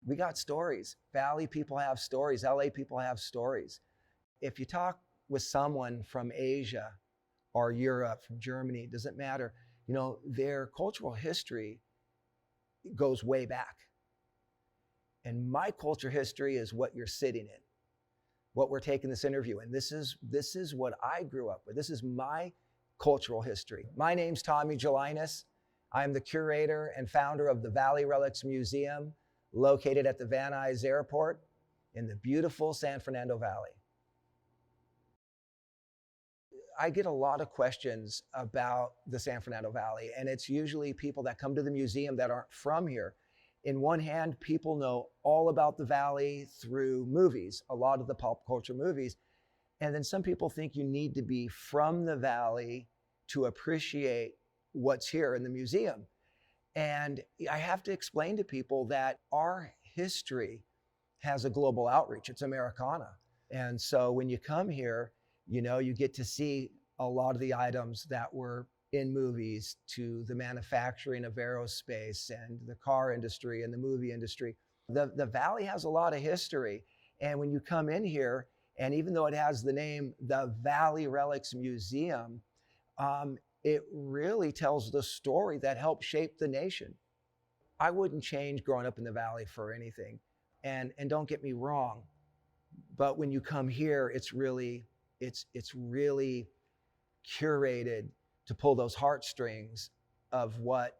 We got stories. Valley people have stories. LA people have stories. If you talk with someone from Asia or Europe, from Germany, it doesn't matter. Their cultural history goes way back. And my culture history is what you're sitting in, what we're taking this interview in. This is what I grew up with. This is my cultural history. My name's Tommy Gelinas. I'm the curator and founder of the Valley Relics Museum, located at the Van Nuys Airport in the beautiful San Fernando Valley. I get a lot of questions about the San Fernando Valley, and it's usually people that come to the museum that aren't from here. In one hand, people know all about the Valley through movies, a lot of the pop culture movies. And then some people think you need to be from the Valley to appreciate what's here in the museum. And I have to explain to people that our history has a global outreach. It's Americana. And so when you come here, you get to see a lot of the items that were in movies, to the manufacturing of aerospace and the car industry and the movie industry. The Valley has a lot of history. And when you come in here, and even though it has the name, the Valley Relics Museum, it really tells the story that helped shape the nation. I wouldn't change growing up in the Valley for anything. And don't get me wrong, but when you come here, it's really curated to pull those heartstrings of what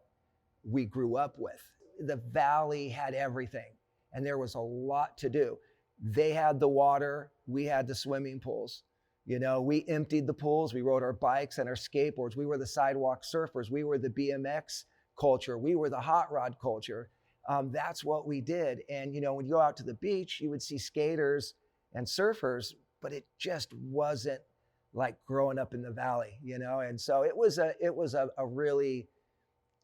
we grew up with. The Valley had everything, and there was a lot to do. They had the water, we had the swimming pools. We emptied the pools, we rode our bikes and our skateboards. We were the sidewalk surfers. We were the BMX culture. We were the hot rod culture. That's what we did. And, when you go out to the beach, you would see skaters and surfers, but it just wasn't like growing up in the Valley, And so it was a really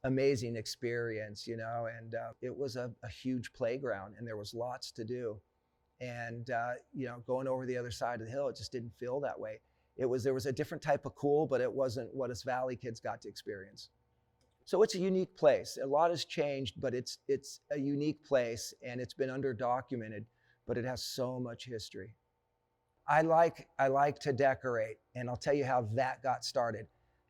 amazing experience, and it was a huge playground, and there was lots to do. And, going over the other side of the hill, it just didn't feel that way. There was a different type of cool, but it wasn't what us Valley kids got to experience. So it's a unique place. A lot has changed, but it's a unique place, and it's been underdocumented, but it has so much history. I like to decorate, and I'll tell you how that got started.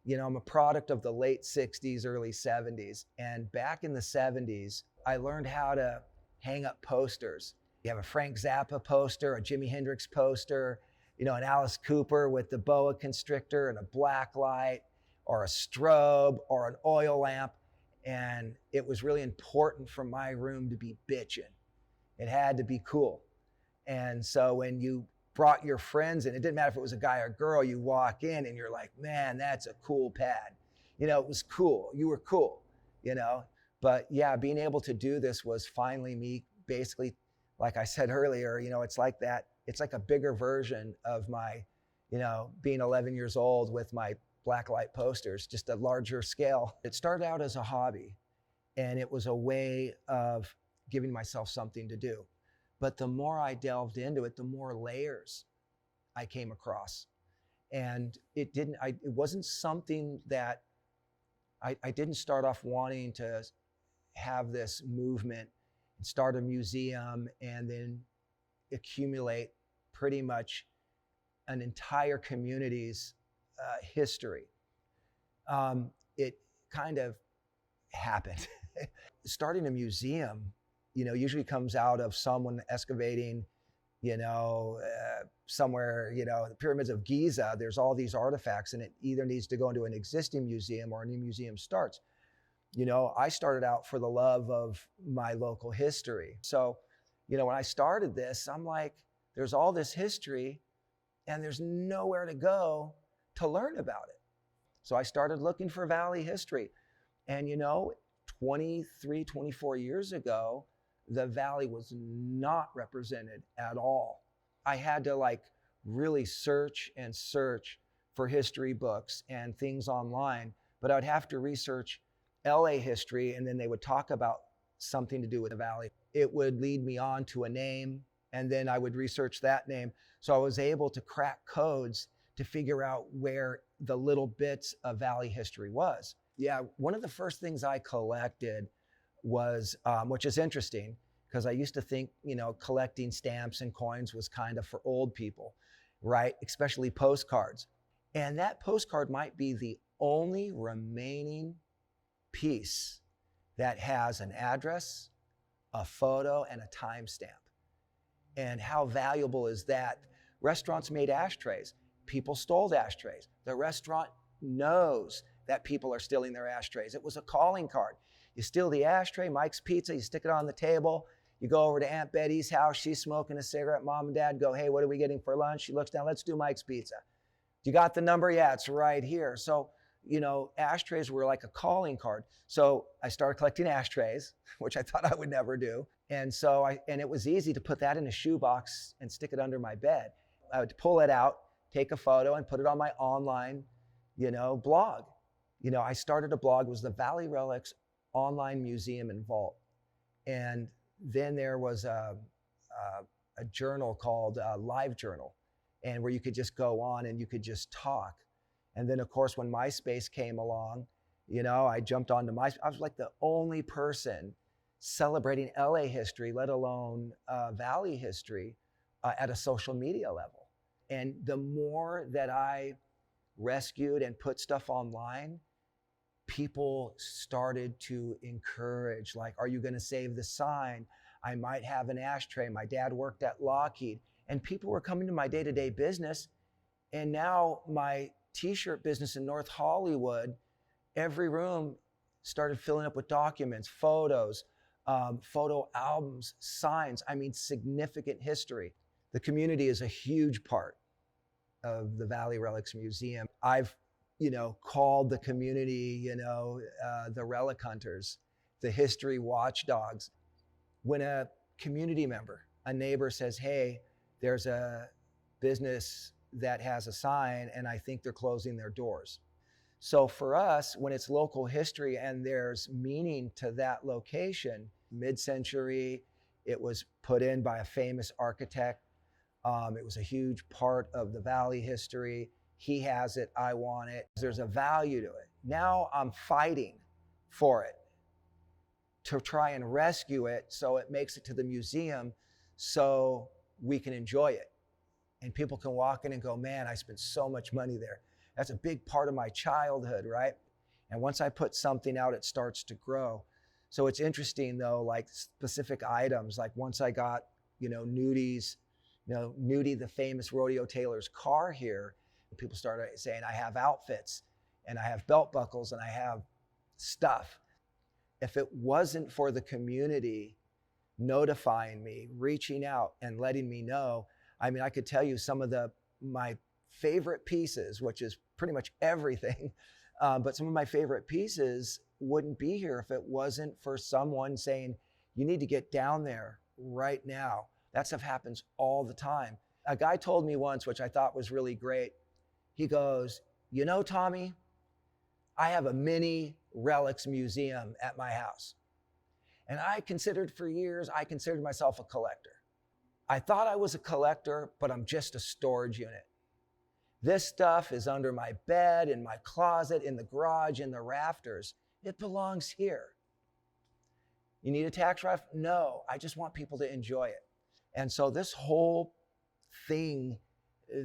I'm a product of the late 60s, early 70s. And back in the 70s, I learned how to hang up posters. You have a Frank Zappa poster, a Jimi Hendrix poster, an Alice Cooper with the boa constrictor and a black light, or a strobe, or an oil lamp. And it was really important for my room to be bitchin'. It had to be cool. And so when you brought your friends in, it didn't matter if it was a guy or a girl, you walk in and you're like, man, that's a cool pad. It was cool. You were cool, But yeah, being able to do this was finally me basically, like I said earlier, it's like that. It's like a bigger version of my, being 11 years old with my blacklight posters, just a larger scale. It started out as a hobby, and it was a way of giving myself something to do. But the more I delved into it, the more layers I came across. And it wasn't something that I didn't start off wanting to have this movement and start a museum and then accumulate pretty much an entire community's history. It kind of happened. Starting a museum, usually comes out of someone excavating, somewhere, the pyramids of Giza. There's all these artifacts, and it either needs to go into an existing museum or a new museum starts. I started out for the love of my local history. So, when I started this, I'm like, there's all this history and there's nowhere to go to learn about it. So I started looking for Valley history. And 23, 24 years ago, the Valley was not represented at all. I had to really search for history books and things online, but I'd have to research LA history, and then they would talk about something to do with the Valley. It would lead me on to a name, and then I would research that name. So I was able to crack codes to figure out where the little bits of Valley history was. Yeah, one of the first things I collected was, which is interesting, because I used to think, collecting stamps and coins was kind of for old people, right? Especially postcards. And that postcard might be the only remaining piece that has an address, a photo, and a timestamp. And how valuable is that? Restaurants made ashtrays. People stole ashtrays. The restaurant knows that people are stealing their ashtrays. It was a calling card. You steal the ashtray, Mike's Pizza, you stick it on the table. You go over to Aunt Betty's house. She's smoking a cigarette. Mom and Dad go, hey, what are we getting for lunch? She looks down, let's do Mike's Pizza. You got the number? Yeah, it's right here. So, ashtrays were like a calling card. So I started collecting ashtrays, which I thought I would never do. And it was easy to put that in a shoebox and stick it under my bed. I would pull it out, take a photo, and put it on my online, blog. I started a blog. It was the Valley Relics Online Museum and Vault. And then there was a journal called Live Journal, and where you could just go on and you could just talk. And then, of course, when MySpace came along, I jumped onto MySpace. I was like the only person celebrating LA history, let alone Valley history, at a social media level. And the more that I rescued and put stuff online, people started to encourage, like, are you going to save the sign? I might have an ashtray. My dad worked at Lockheed. And people were coming to my day-to-day business. And now my t-shirt business in North Hollywood, every room started filling up with documents, photos, photo albums, signs. I mean, significant history. The community is a huge part of the Valley Relics Museum. I've, called the community, the relic hunters, the history watchdogs. When a community member, a neighbor says, hey, there's a business that has a sign and I think they're closing their doors. So for us, when it's local history and there's meaning to that location, mid-century, it was put in by a famous architect. It was a huge part of the Valley history. He has it, I want it. There's a value to it. Now I'm fighting for it to try and rescue it so it makes it to the museum so we can enjoy it. And people can walk in and go, man, I spent so much money there. That's a big part of my childhood, right? And once I put something out, it starts to grow. So it's interesting though, like specific items, like once I got, Nudie's, Nudie, the famous rodeo tailor's car here, people started saying, I have outfits and I have belt buckles and I have stuff. If it wasn't for the community notifying me, reaching out and letting me know, I mean, I could tell you some of my favorite pieces, which is pretty much everything, but some of my favorite pieces wouldn't be here if it wasn't for someone saying, you need to get down there right now. That stuff happens all the time. A guy told me once, which I thought was really great. He goes, Tommy, I have a mini relics museum at my house. And for years, I considered myself a collector. I thought I was a collector, but I'm just a storage unit. This stuff is under my bed, in my closet, in the garage, in the rafters. It belongs here. You need a tax write-off? No, I just want people to enjoy it. And so this whole thing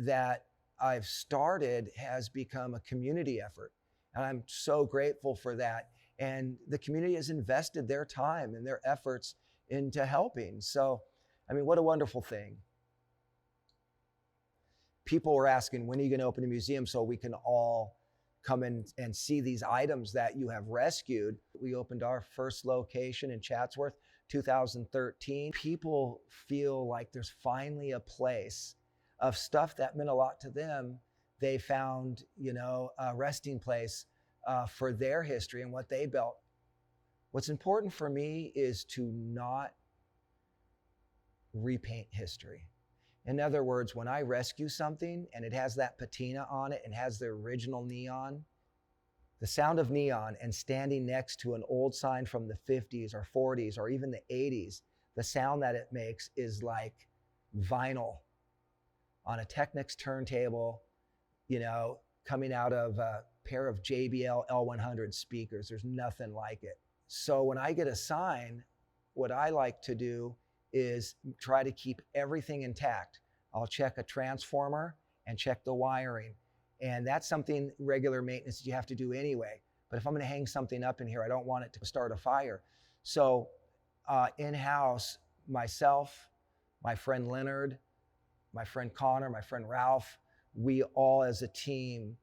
that I've started has become a community effort. And I'm so grateful for that. And the community has invested their time and their efforts into helping. So, I mean, what a wonderful thing. People were asking, when are you going to open a museum so we can all come in and see these items that you have rescued? We opened our first location in Chatsworth, 2013. People feel like there's finally a place of stuff that meant a lot to them. They found, a resting place for their history and what they built. What's important for me is to not repaint history. In other words, when I rescue something and it has that patina on it and has the original neon, the sound of neon and standing next to an old sign from the 50s or 40s or even the 80s, the sound that it makes is like vinyl on a Technics turntable, coming out of a pair of JBL L100 speakers. There's nothing like it. So when I get a sign, what I like to do is try to keep everything intact. I'll check a transformer and check the wiring. And that's something regular maintenance you have to do anyway. But if I'm going to hang something up in here, I don't want it to start a fire. So in-house, myself, my friend Leonard, my friend Connor, my friend Ralph, we all as a team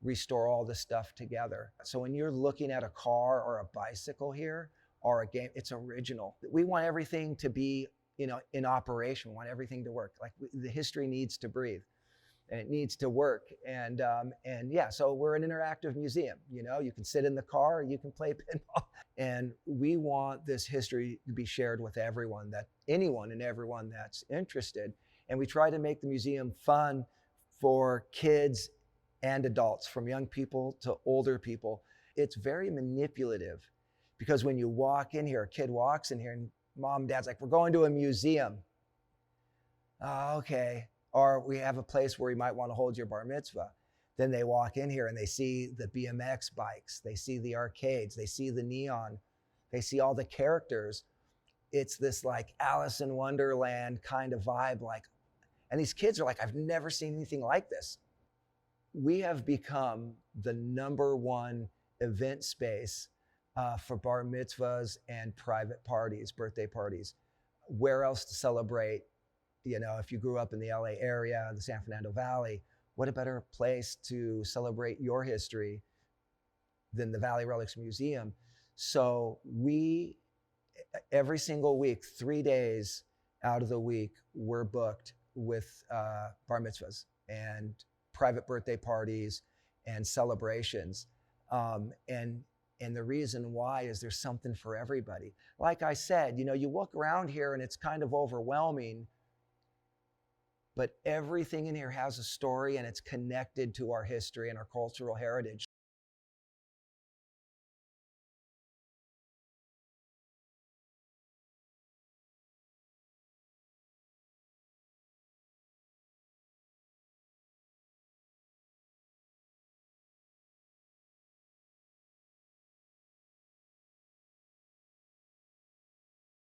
restore all this stuff together. So when you're looking at a car or a bicycle here or a game, it's original. We want everything to be, in operation. We want everything to work. Like the history needs to breathe and it needs to work. And yeah, so we're an interactive museum. You can sit in the car, you can play pinball. And we want this history to be shared with everyone, that anyone and everyone that's interested. And we try to make the museum fun for kids and adults, from young people to older people. It's very manipulative because when you walk in here, a kid walks in here and mom and dad's like, we're going to a museum. Oh, okay. Or we have a place where you might want to hold your bar mitzvah. Then they walk in here and they see the BMX bikes, they see the arcades, they see the neon, they see all the characters. It's this like Alice in Wonderland kind of vibe, and these kids are like, I've never seen anything like this. We have become the #1 event space for bar mitzvahs and private parties, birthday parties. Where else to celebrate? If you grew up in the LA area, the San Fernando Valley, what a better place to celebrate your history than the Valley Relics Museum? So we, every single week, 3 days out of the week, we're booked with bar mitzvahs and private birthday parties and celebrations. And the reason why is there's something for everybody. Like I said, you walk around here and it's kind of overwhelming, but everything in here has a story and it's connected to our history and our cultural heritage.